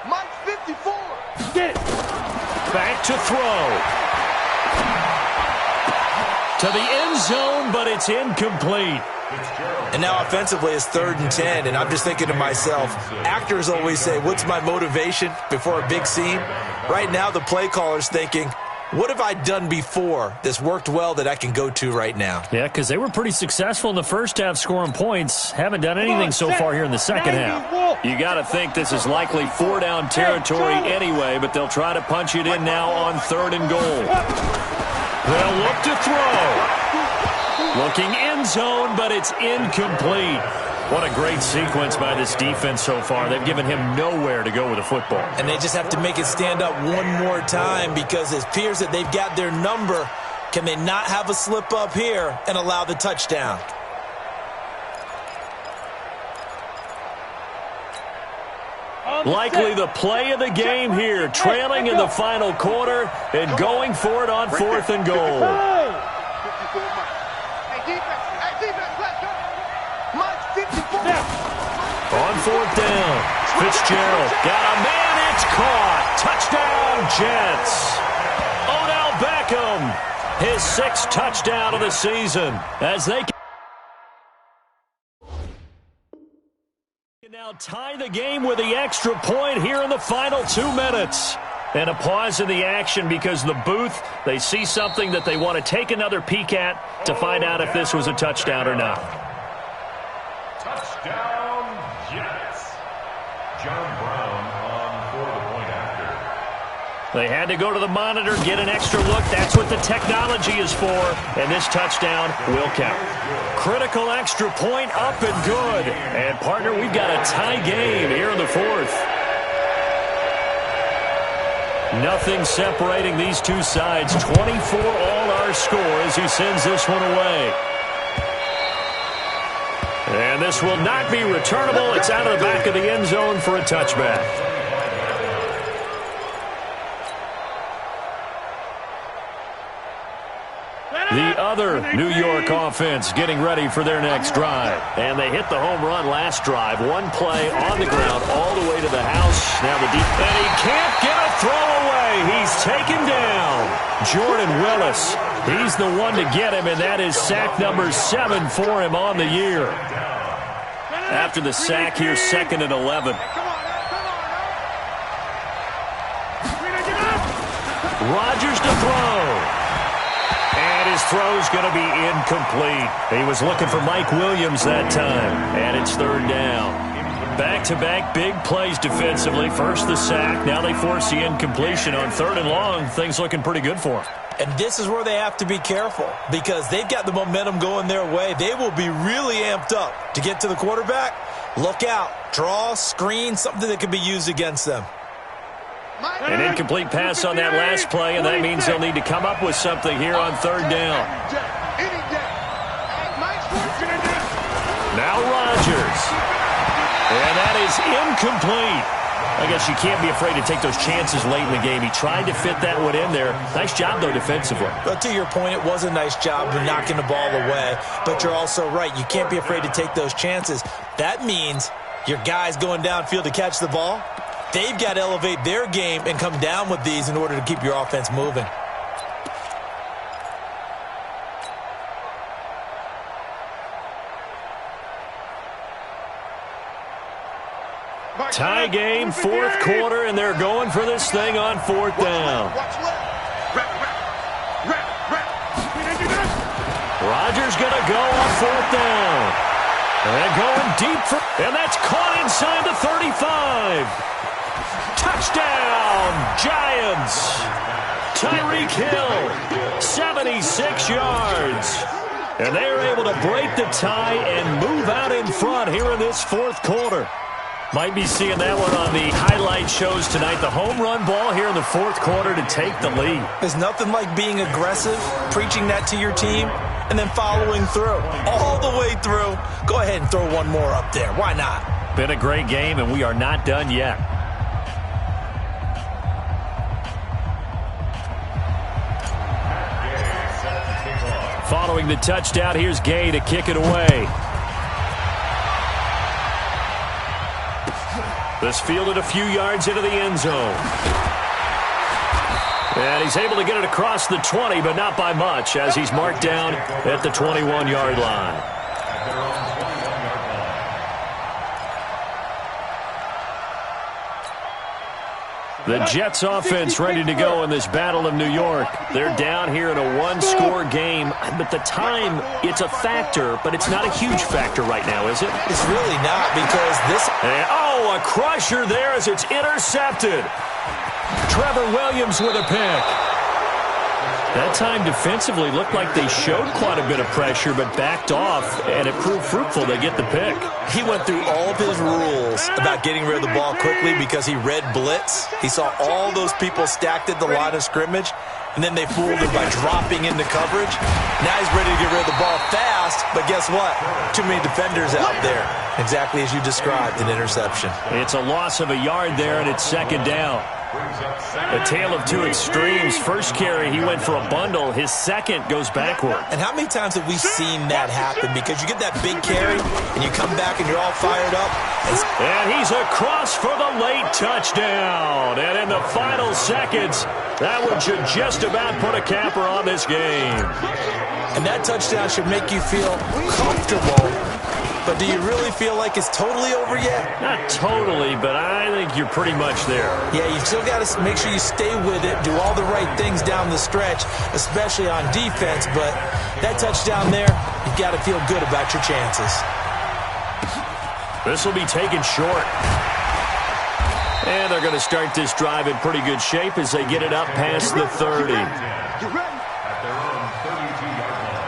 Mike 54. Get it. Back to throw. To the end zone, but it's incomplete. And now offensively it's 3rd and 10, and I'm just thinking to myself, actors always say, what's my motivation before a big scene? Right now the play caller's thinking, what have I done before that's worked well that I can go to right now? Yeah, because they were pretty successful in the first half scoring points. Haven't done anything so far here in the second half. You got to think this is likely 4-down territory anyway, but they'll try to punch it in now on 3rd and goal. They'll look to throw. Looking end zone, but it's incomplete. What a great sequence by this defense so far. They've given him nowhere to go with the football. And they just have to make it stand up one more time because it appears that they've got their number. Can they not have a slip up here and allow the touchdown? Likely the play of the game here, trailing in the final quarter and going for it on 4th and goal. On 4th down, Fitzgerald got a man, it's caught. Touchdown, Jets. Odell Beckham, his 6th touchdown of the season as they can now tie the game with the extra point here in the final 2 minutes. And a pause in the action because the booth, they see something that they want to take another peek at to find out if this was a touchdown or not. Touchdown, Jets. John Brown on for the point after. They had to go to the monitor, get an extra look. That's what the technology is for. And this touchdown will count. Critical extra point up and good. And, partner, we've got a tie game here in the 4th. Nothing separating these two sides. 24 all our score as he sends this one away. And this will not be returnable. It's out of the back of the end zone for a touchback. The other New York offense getting ready for their next drive. And they hit the home run last drive. One play on the ground all the way to the house. Now the deep. And he can't get a throw away. He's taken down. Jordan Willis. He's the one to get him, and that is sack number 7 for him on the year. After the sack here, 2nd and 11. Rodgers to throw. And his throw's going to be incomplete. He was looking for Mike Williams that time. And it's 3rd down. Back-to-back big plays defensively. First the sack. Now they force the incompletion on 3rd and long. Things looking pretty good for them. And this is where they have to be careful because they've got the momentum going their way. They will be really amped up to get to the quarterback. Look out. Draw, screen, something that could be used against them. An incomplete pass on that last play, and that means they'll need to come up with something here on 3rd down. Now Rodgers. And that is incomplete. I guess you can't be afraid to take those chances late in the game. He tried to fit that one in there. Nice job, though, defensively. But to your point, it was a nice job of knocking the ball away. But you're also right. You can't be afraid to take those chances. That means your guys going downfield to catch the ball, they've got to elevate their game and come down with these in order to keep your offense moving. Tie game, 4th quarter, and they're going for this thing on 4th down. Rodgers going to go on 4th down. And going deep for, and that's caught inside the 35. Touchdown, Giants. Tyreek Hill, 76 yards. And they are able to break the tie and move out in front here in this 4th quarter. Might be seeing that one on the highlight shows tonight. The home run ball here in the 4th quarter to take the lead. There's nothing like being aggressive, preaching that to your team, and then following through. All the way through. Go ahead and throw one more up there. Why not? Been a great game, and we are not done yet. Throwing the touchdown, here's Gay to kick it away. This fielded a few yards into the end zone. And he's able to get it across the 20, but not by much, as he's marked down at the 21-yard line. The Jets offense ready to go in this Battle of New York. They're down here in a one-score game. But the time, it's a factor, but it's not a huge factor right now, is it? It's really not, because this... And, a crusher there as it's intercepted. Trevor Williams with a pick. That time defensively looked like they showed quite a bit of pressure but backed off, and it proved fruitful to get the pick. He went through all of his rules about getting rid of the ball quickly because he read blitz. He saw all those people stacked at the line of scrimmage, and then they fooled him by dropping into coverage. Now he's ready to get rid of the ball fast, but guess what? Too many defenders out there. Exactly as you described, an interception. It's a loss of a yard there, and it's second down. A tale of two extremes. First carry, he went for a bundle. His second goes backward. And how many times have we seen that happen? Because you get that big carry, and you come back, and you're all fired up. And he's across for the late touchdown. And in the final seconds, that one should just about put a capper on this game. And that touchdown should make you feel comfortable. But do you really feel like it's totally over yet? Not totally, but I think you're pretty much there. Yeah, you still got to make sure you stay with it, do all the right things down the stretch, especially on defense. But that touchdown there, you've got to feel good about your chances. This will be taken short. And they're going to start this drive in pretty good shape as they get it up past the 30. You ready? At their own 32-yard line.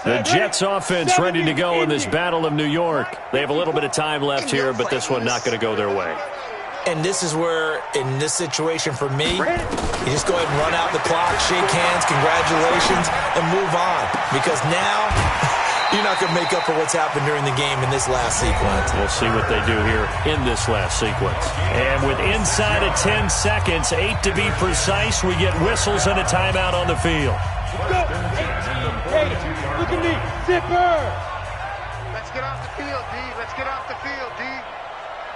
The Jets offense ready to go in this Battle of New York. They have a little bit of time left here, but this one not going to go their way. And this is where, in this situation for me, you just go ahead and run out the clock, shake hands, congratulations, and move on. Because now, you're not going to make up for what's happened during the game in this last sequence. We'll see what they do here in this last sequence. And with inside of 10 seconds, 8 to be precise, we get whistles and a timeout on the field. Go! Hey, look at me, zipper! Let's get off the field, D. Let's get off the field, D.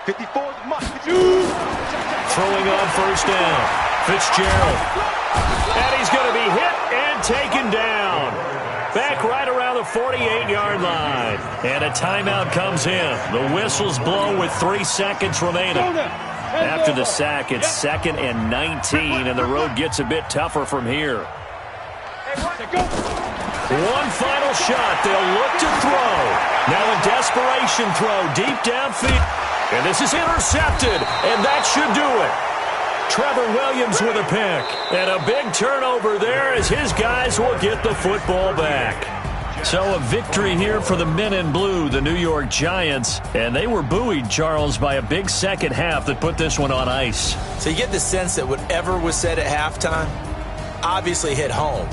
54's must. Throwing on first down. Fitzgerald. And he's going to be hit and taken down. Back right around the 48-yard line. And a timeout comes in. The whistles blow with 3 seconds remaining. After the sack, it's 2nd and 19, and the road gets a bit tougher from here. One final shot. They'll look to throw. Now a desperation throw deep downfield. And this is intercepted, and that should do it. Trevor Williams with a pick. And a big turnover there as his guys will get the football back. So a victory here for the men in blue, the New York Giants. And they were buoyed, Charles, by a big second half that put this one on ice. So you get the sense that whatever was said at halftime obviously hit home.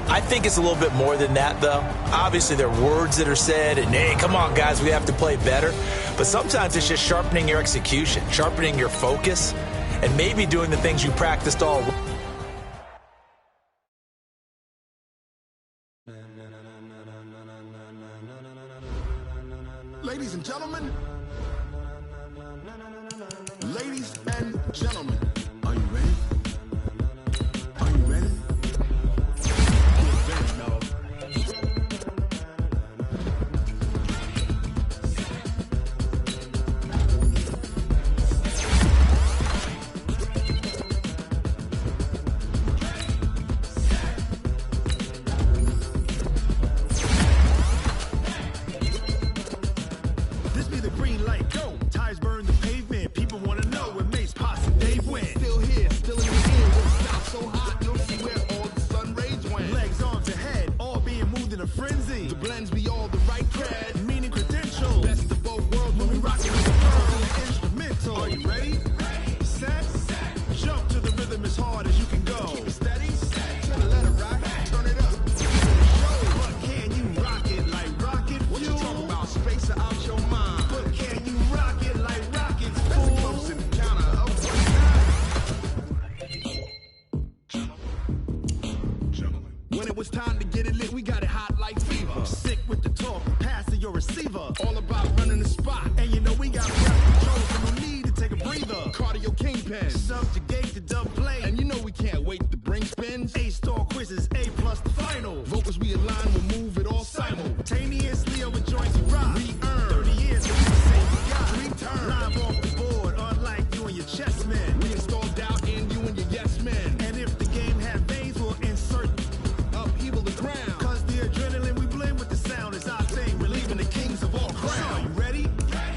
I think it's a little bit more than that, though. Obviously, there are words that are said, and, hey, come on, guys, we have to play better. But sometimes it's just sharpening your execution, sharpening your focus, and maybe doing the things you practiced all week. Ladies and gentlemen, ladies and gentlemen, are you ready? Are you ready? This be the green light, go. Tires burn the pavement. People want to know when Mace, Posse, Dave went. Still here, still in the air. Won't stop so hot, you'll see where all the sun rays went. Legs, arms, and head, all being moved in a frenzy. The blends be all the right cred, meaning credentials. Best of both worlds when we rockin' with the girl and the instrumental. Are you ready? Set, jump to the rhythm as hard as you can go. Keep it steady, turn the letter rock, turn it up. Show, but can you rock it like rocket fuel? What you talking about, spacer out your cardio kingpin. Subjugate the dub play. And you know we can't wait to bring spins. A-star quizzes, A+ the final. Vocals we align, we'll move it all simultaneously over joints and rock. We earn 30 years of return. Live off the board, unlike you and your chess men. We install doubt in you and your yes men. And if the game had veins, we'll insert upheaval the ground. Cause the adrenaline we blend with the sound is our thing. Relieving the kings of all crowns. So are you ready?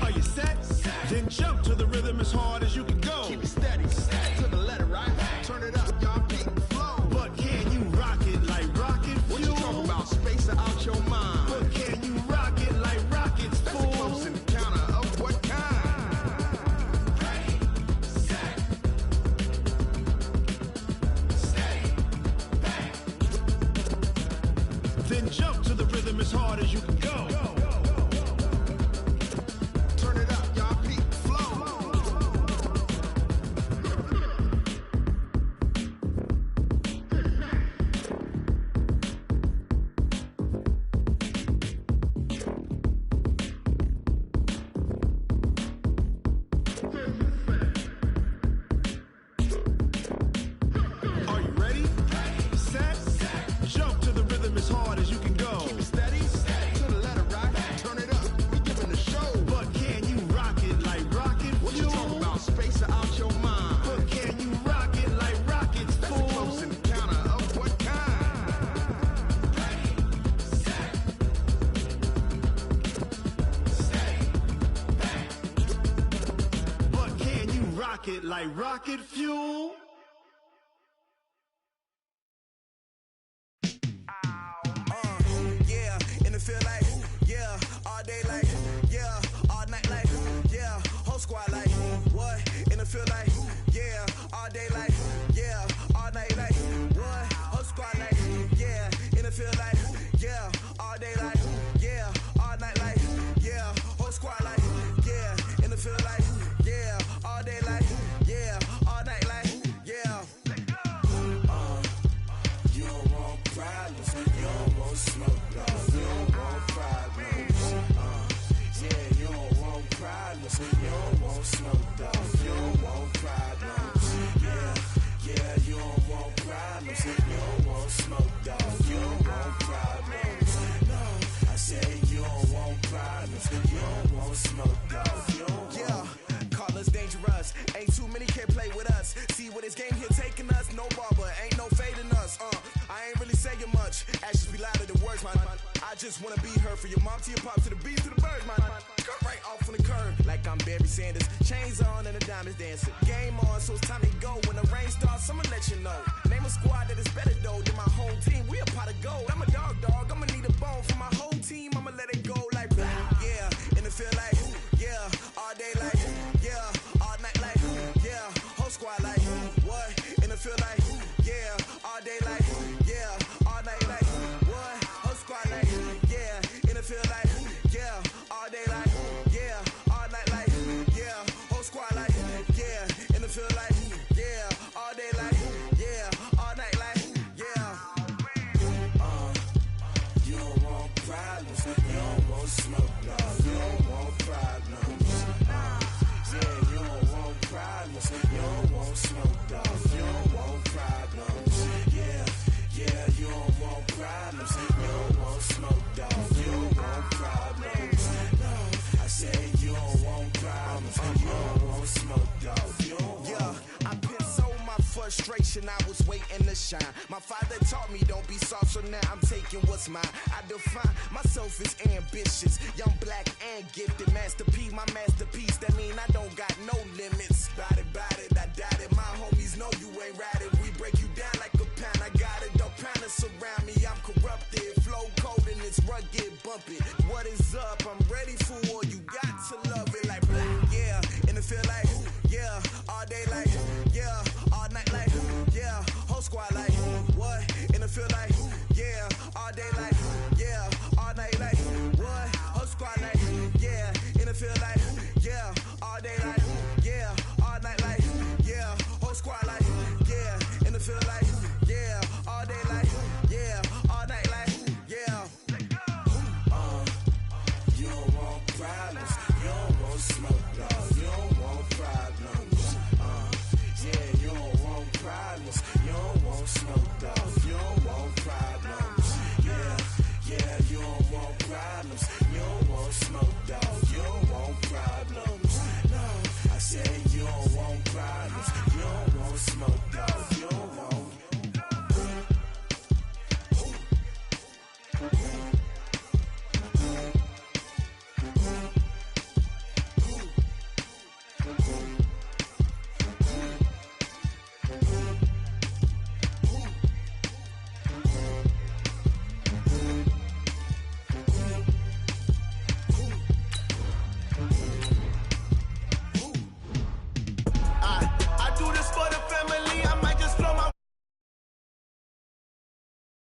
Are you set? Then jump to the rhythm as hard as you can go. Keep it steady, to the letter, right? Turn it up, y'all beat the flow. But can you rock it like rocket fuel? What you talking about? Space out your mind. But can you rock it like rockets, fool? That's a close encounter of what kind? Ready, set, stay, back. Then jump to the rhythm as hard as you can go. Turn it up, y'all beat the flow. Are you ready? Set, jump to the rhythm as hard as you can go. Keep it steady, to the letter, right? Turn it up, we giving the show. But can you rock it like rocket fuel? What you talking about? Space out your mind. But can you rock it like rockets, fool? That's a close encounter of what kind? Ready, set, stay, back. But can you rock it like rocket fuel? Yeah, and it feel like, yeah, all day like, yeah, all night like, yeah, whole squad like, what? And it feel like, yeah, all day like, yeah, all night like, what? Whole squad like, yeah, and it feel like, yeah, all day like, yeah, all night like, yeah, whole squad like, yeah, and it feel like, yeah, all day like, yeah, all night like, yeah. You don't want problems, you don't want smoke, dog. You don't want problems. Yeah, you don't want problems, you don't want smoke, dog. You don't want problems. Yeah, you don't want problems, you don't want smoke, dog. You don't want problems. No, I said you don't want problems, you don't want smoke, dog. You don't want. Call us dangerous. Ain't too many can play with us. See where this game here taking us. No barber, ain't no fading us. I ain't really saying much. Actions be louder than words, man. I just wanna be heard. For your mom to your pop to the beat to the birds, man. Cut right off on the curb like I'm Barry Sanders. Chains on and the diamonds dancing. Game on, so it's time to go. When the rain starts, I'ma let you know. Name a squad that is better though than my home team. We a pot of gold. I'm a dog. I'ma need a bone for my whole team. I'ma let it go like blah. Yeah, and it feel like, yeah, all day like, yeah, all night like, yeah, whole squad like, what? And it feel like, yeah, all day like, yeah, all night like, what? Whole squad like, yeah, and it feel like, yeah, all day like, yeah, all night like, yeah, whole squad like, yeah, and it feel like, yeah, all day like, yeah, all night like, yeah. You don't want problems, you don't want smoke, dog. You don't want problems. Yeah, you don't want problems, you don't want smoke, dog. You don't want problems. Yeah, you don't want problems, you don't want smoke, dog. You don't want problems. No, I said you don't want problems, you don't want smoke, dog. You don't want. Yeah, I pissed so my frustration, I was waiting to shine. My father taught me don't be soft, so now I'm taking what's mine. I define myself as ambitious, young, black, and gifted. Master P, my masterpiece, that mean I don't got no limits. Bout it, I doubt it. My homies know you ain't ratted. We break you down like a pound. I got it, dog pounders surround me. I'm corrupted, flow cold and it's rugged, bump it. What is up? I'm ready for all you